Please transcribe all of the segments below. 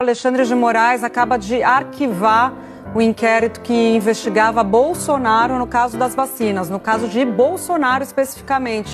Alexandre de Moraes acaba de arquivar o inquérito que investigava Bolsonaro no caso das vacinas, no caso de Bolsonaro especificamente.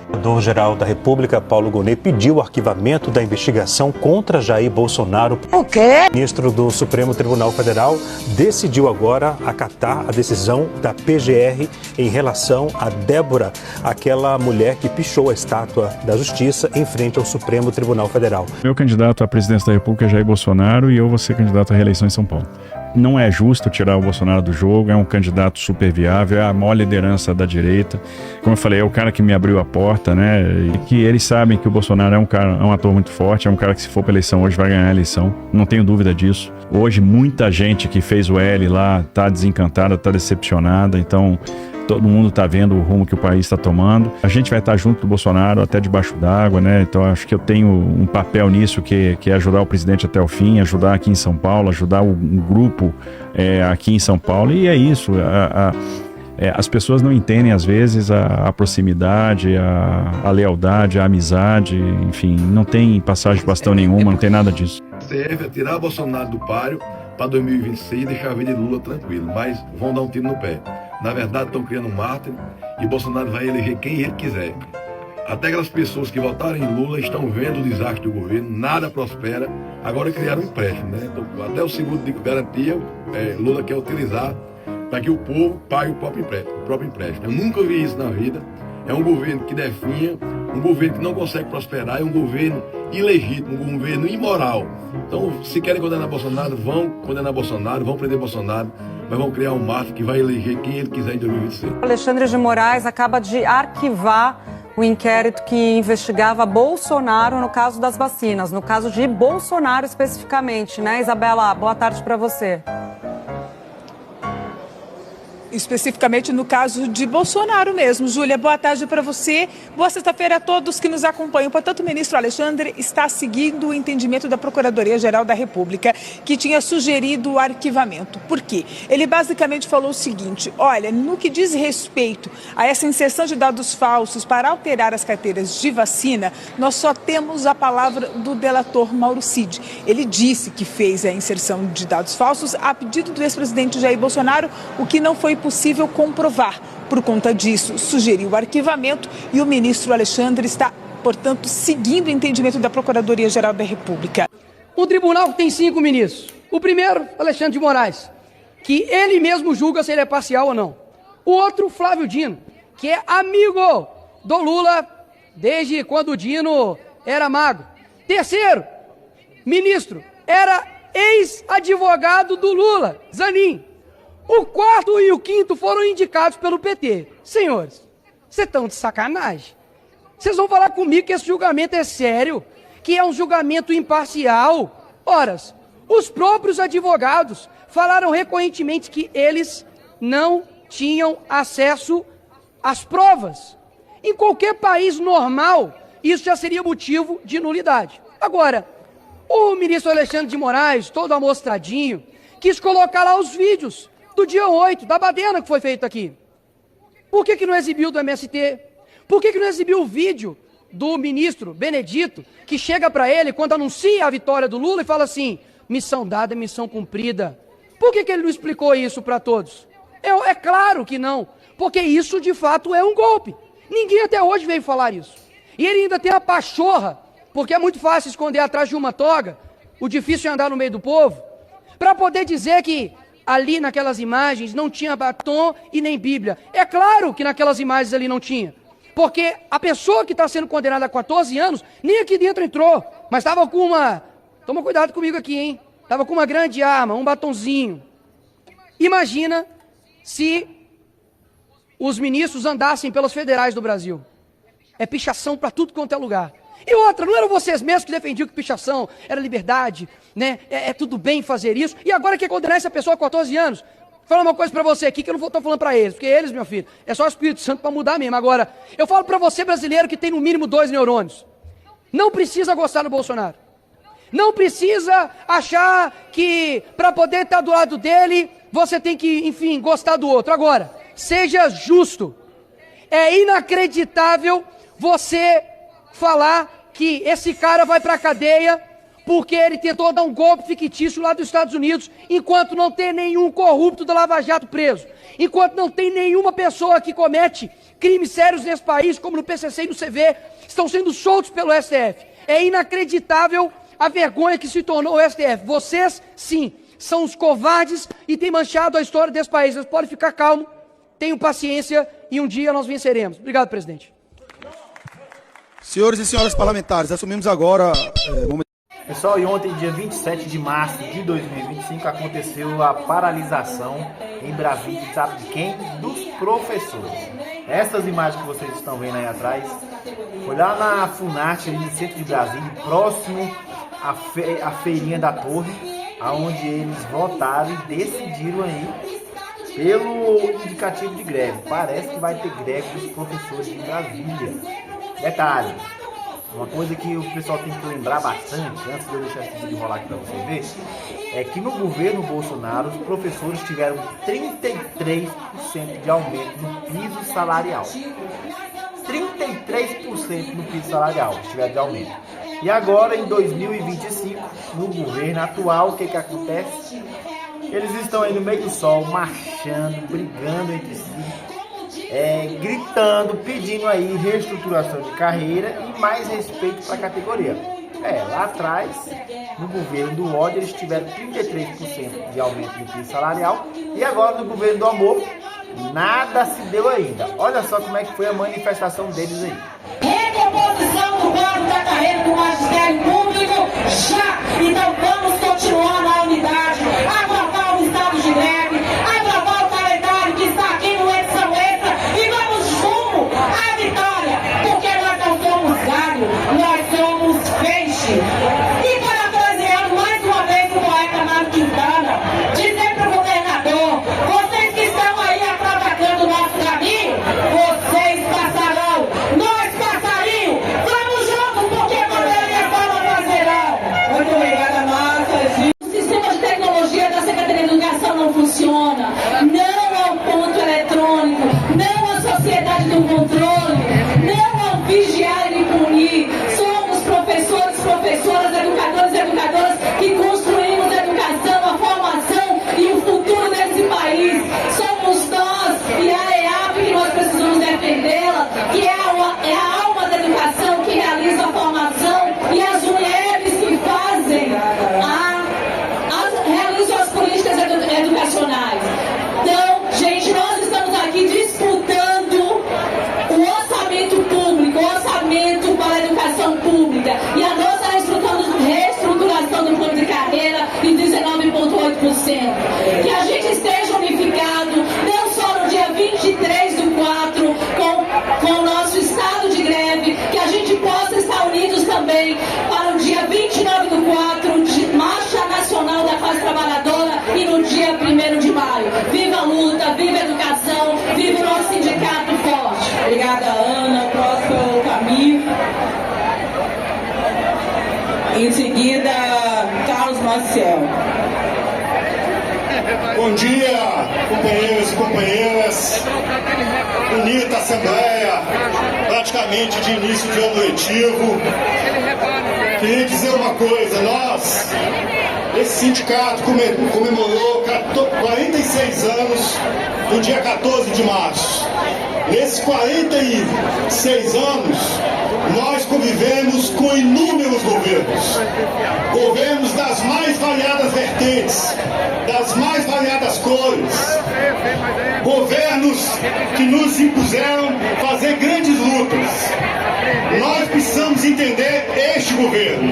O Procurador-Geral da República, Paulo Gonet, pediu o arquivamento da investigação contra Jair Bolsonaro. O quê? O ministro do Supremo Tribunal Federal decidiu agora acatar a decisão da PGR em relação a Débora, aquela mulher que pichou a estátua da Justiça em frente ao Supremo Tribunal Federal. Meu candidato à presidência da República é Jair Bolsonaro e eu vou ser candidato à reeleição em São Paulo. Não é justo tirar o Bolsonaro do jogo, é um candidato super viável, é a maior liderança da direita. Como eu falei, é o cara que me abriu a porta, né? E que eles sabem que o Bolsonaro é um ator muito forte, é um cara que se for para eleição hoje vai ganhar a eleição, não tenho dúvida disso. Hoje muita gente que fez o L lá está desencantada, está decepcionada, então todo mundo está vendo o rumo que o país está tomando. A gente vai estar junto do Bolsonaro até debaixo d'água, né? Então acho que eu tenho um papel nisso que é ajudar o presidente até o fim, ajudar aqui em São Paulo, ajudar um grupo aqui em São Paulo. E é isso. As pessoas não entendem às vezes a proximidade, a lealdade, a amizade, enfim, não tem passagem de bastão nenhuma, não tem nada disso. Serve a tirar Bolsonaro do páreo para 2026 e deixar a vida de Lula tranquilo, mas vão dar um tiro no pé. Na verdade, estão criando um mártir e Bolsonaro vai eleger quem ele quiser. Até aquelas pessoas que votaram em Lula estão vendo o desastre do governo, nada prospera, agora criaram um empréstimo, né? Então, até o seguro de garantia, Lula quer utilizar para que o povo pague o próprio empréstimo. Eu nunca vi isso na vida. É um governo que definha, um governo que não consegue prosperar, é um governo ilegítimo, um governo imoral. Então, se querem condenar Bolsonaro, vão condenar Bolsonaro, vão prender Bolsonaro, mas vão criar um mártir que vai eleger quem ele quiser em 2026. Alexandre de Moraes acaba de arquivar o inquérito que investigava Bolsonaro no caso das vacinas, no caso de Bolsonaro especificamente, né, Isabela? Boa tarde para você. Especificamente no caso de Bolsonaro mesmo. Júlia, boa tarde para você. Boa sexta-feira a todos que nos acompanham. Portanto, o ministro Alexandre está seguindo o entendimento da Procuradoria-Geral da República, que tinha sugerido o arquivamento. Por quê? Ele basicamente falou o seguinte: olha, no que diz respeito a essa inserção de dados falsos para alterar as carteiras de vacina, nós só temos a palavra do delator Mauro Cid. Ele disse que fez a inserção de dados falsos a pedido do ex-presidente Jair Bolsonaro, o que não foi possível comprovar. Por conta disso, sugeriu o arquivamento e o ministro Alexandre está, portanto, seguindo o entendimento da Procuradoria-Geral da República. Um tribunal que tem 5 ministros. O primeiro, Alexandre de Moraes, que ele mesmo julga se ele é parcial ou não. O outro, Flávio Dino, que é amigo do Lula desde quando o Dino era mago. Terceiro, ministro, era ex-advogado do Lula, Zanin. O quarto e o quinto foram indicados pelo PT. Senhores, vocês estão de sacanagem? Vocês vão falar comigo que esse julgamento é sério? Que é um julgamento imparcial? Ora, os próprios advogados falaram recorrentemente que eles não tinham acesso às provas. Em qualquer país normal, isso já seria motivo de nulidade. Agora, o ministro Alexandre de Moraes, todo amostradinho, quis colocar lá os vídeos do dia 8, da baderna que foi feito aqui. Por que não exibiu do MST? Por que não exibiu o vídeo do ministro Benedito, que chega para ele quando anuncia a vitória do Lula e fala assim: missão dada, missão cumprida? Por que ele não explicou isso para todos? É claro que não, porque isso de fato é um golpe. Ninguém até hoje veio falar isso. E ele ainda tem a pachorra, porque é muito fácil esconder atrás de uma toga, o difícil é andar no meio do povo, para poder dizer que ali naquelas imagens não tinha batom e nem Bíblia. É claro que naquelas imagens ali não tinha. Porque a pessoa que está sendo condenada a 14 anos, nem aqui dentro entrou. Mas estava com uma... Toma cuidado comigo aqui, hein? Estava com uma grande arma, um batonzinho. Imagina se os ministros andassem pelas federais do Brasil. É pichação para tudo quanto é lugar. E outra, não eram vocês mesmos que defendiam que pichação era liberdade, né? É tudo bem fazer isso. E agora quer condenar essa pessoa a 14 anos. Vou falar uma coisa pra você aqui que eu não estou falando pra eles, porque eles, meu filho, é só o Espírito Santo para mudar mesmo. Agora, eu falo pra você, brasileiro, que tem no mínimo 2 neurônios. Não precisa gostar do Bolsonaro. Não precisa achar que para poder estar do lado dele, você tem que, enfim, gostar do outro. Agora, seja justo. É inacreditável você falar que esse cara vai para a cadeia porque ele tentou dar um golpe fictício lá dos Estados Unidos, enquanto não tem nenhum corrupto da Lava Jato preso, enquanto não tem nenhuma pessoa que comete crimes sérios nesse país, como no PCC e no CV, estão sendo soltos pelo STF. É inacreditável a vergonha que se tornou o STF. Vocês, sim, são os covardes e têm manchado a história desse país. Vocês podem ficar calmos, tenham paciência e um dia nós venceremos. Obrigado, presidente. Senhores e senhoras parlamentares, assumimos agora... Pessoal, e ontem, dia 27 de março de 2025, aconteceu a paralisação em Brasília, sabe de quem? Dos professores. Essas imagens que vocês estão vendo aí atrás, foi lá na Funarte, ali no centro de Brasília, próximo à feirinha da Torre, aonde eles votaram e decidiram aí pelo indicativo de greve. Parece que vai ter greve dos professores de Brasília. Detalhe, uma coisa que o pessoal tem que lembrar bastante, antes de eu deixar esse vídeo rolar aqui para você ver, é que no governo Bolsonaro os professores tiveram 33% de aumento no piso salarial. 33% no piso salarial tiveram de aumento. E agora, em 2025, no governo atual, o que acontece? Eles estão aí no meio do sol, marchando, brigando entre si, gritando, pedindo aí reestruturação de carreira e mais respeito para a categoria. Lá atrás, no governo do ódio, eles tiveram 33% de aumento no piso salarial e agora no governo do amor, nada se deu ainda. Olha só como é que foi a manifestação deles aí. Recomposição do quadro da carreira do magistério público já! Então vamos continuar na unidade, aprovar o estado de greve, aprovar o calendário que está aqui no edição extra e vamos rumo à vitória, porque nós não somos galho, nós somos peixe. E parafraseando mais uma vez o poeta Mário Quintana, dizer para o governador, vocês que estão aí atravessando o nosso caminho, vocês passarão, nós passarinho, vamos juntos, porque poderia só não fazerão. Muito obrigada, Márcia. O sistema de tecnologia da Secretaria de Educação não funciona, não ao ponto eletrônico, não à sociedade do controle, não ao vigiar e punir. Somos professores, professoras, educadores e educadoras que construímos a educação, a formação e o futuro desse país. Somos nós e a EAP que nós precisamos defendê-la, que é a alma da educação, que realiza a formação e as mulheres que fazem realizam as políticas educacionais. Então, gente, nós estamos aqui disputando o orçamento público, o orçamento para a educação pública. E a nossa reestruturação do plano de carreira em 19,8%. Que a gente esteja unificado, não só no dia 23/4, com o nosso estado de greve, que a gente possa estar unidos também para o dia 29/4, de Marcha Nacional da Classe Trabalhadora, e no dia 1º de maio. Viva a luta, viva a educação, viva o nosso sindicato forte. Obrigada, Ana. Próximo, Camille. Em seguida, Carlos Maciel. Bom dia, companheiros e companheiras. Bonita Assembleia, praticamente de início de ano letivo. Queria dizer uma coisa, esse sindicato comemorou 46 anos no dia 14 de março. Nesses 46 anos, nós convivemos com inúmeros governos. Governos das mais variadas vertentes, das mais variadas cores. Governos que nos impuseram fazer grandes lutas. Nós precisamos entender este governo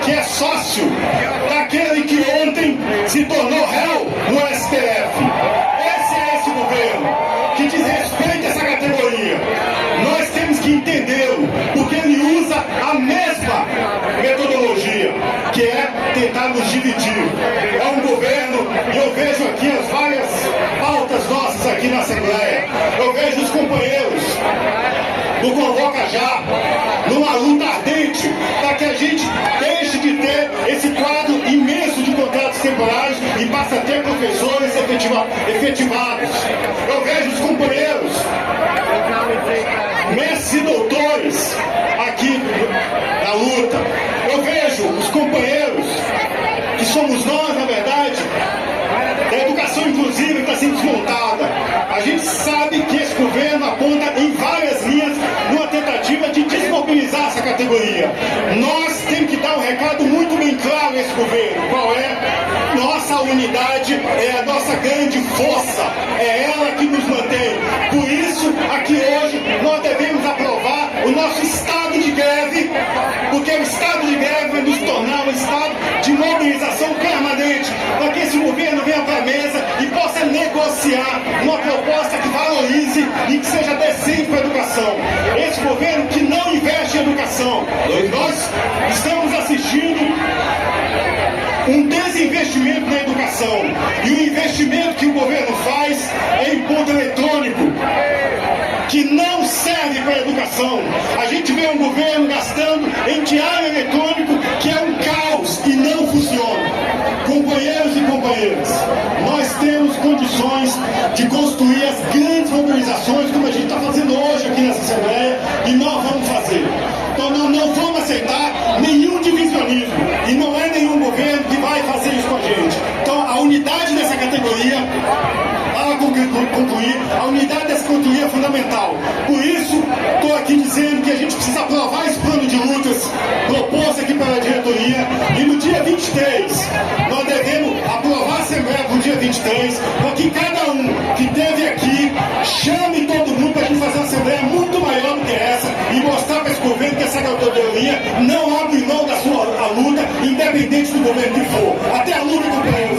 que é sócio daquele que ontem se tornou réu no STF. Esse é esse governo que desrespeita essa categoria. Nós temos que entendê-lo, porque ele usa a mesma metodologia, que é tentar nos dividir. É um governo, e eu vejo aqui as várias pautas nossas aqui na Assembleia, eu vejo os companheiros do Convoca Já numa luta ardente para que a gente deixe de ter esse quadro imenso de contratos temporários e passe a ter professores efetivados. Eu vejo os companheiros, mestres e doutores aqui na luta. Eu vejo os companheiros, que somos nós, na verdade, da educação inclusiva que está sendo desmontada. A gente sabe que esse governo aponta em várias linhas numa tentativa de desmobilizar essa categoria. Nós temos que dar um recado muito bem claro a esse governo. Qual é? Nossa unidade é a nossa grande força. É ela que nos mantém. Por isso, aqui hoje, nós devemos aprovar o nosso estado de greve, porque o estado de greve vai nos tornar um estado de mobilização permanente, para que esse governo venha para a mesa e possa negociar uma proposta que valorize e que seja decente para a educação. Esse governo que não investe em educação. Nós estamos assistindo um desinvestimento na educação. E o investimento que o governo faz é em ponto eletrônico, que não serve para a educação. A gente vê um governo gastando em diário eletrônico, que é um caos e não funciona. Companheiros e companheiras, nós temos condições de construir as grandes mobilizações, como a gente está fazendo hoje aqui nessa Assembleia, e nós vamos fazer. Então nós não vamos aceitar nenhum divisionismo, e não é nenhum governo que vai fazer isso com a gente. Então a unidade dessa categoria, para concluir, a unidade dessa categoria é fundamental. Por isso, estou aqui dizendo que a gente precisa aprovar esse plano de lutas proposto aqui pela diretoria, e no dia 23, nós devemos aprovar a Assembleia para o dia 23, para que cada um que esteve aqui chame todo mundo para a gente fazer uma Assembleia muito maior do que essa e mostrar para esse governo que essa categoria não abre mão da sua luta, independente do governo que for. Até a luta, companheiro.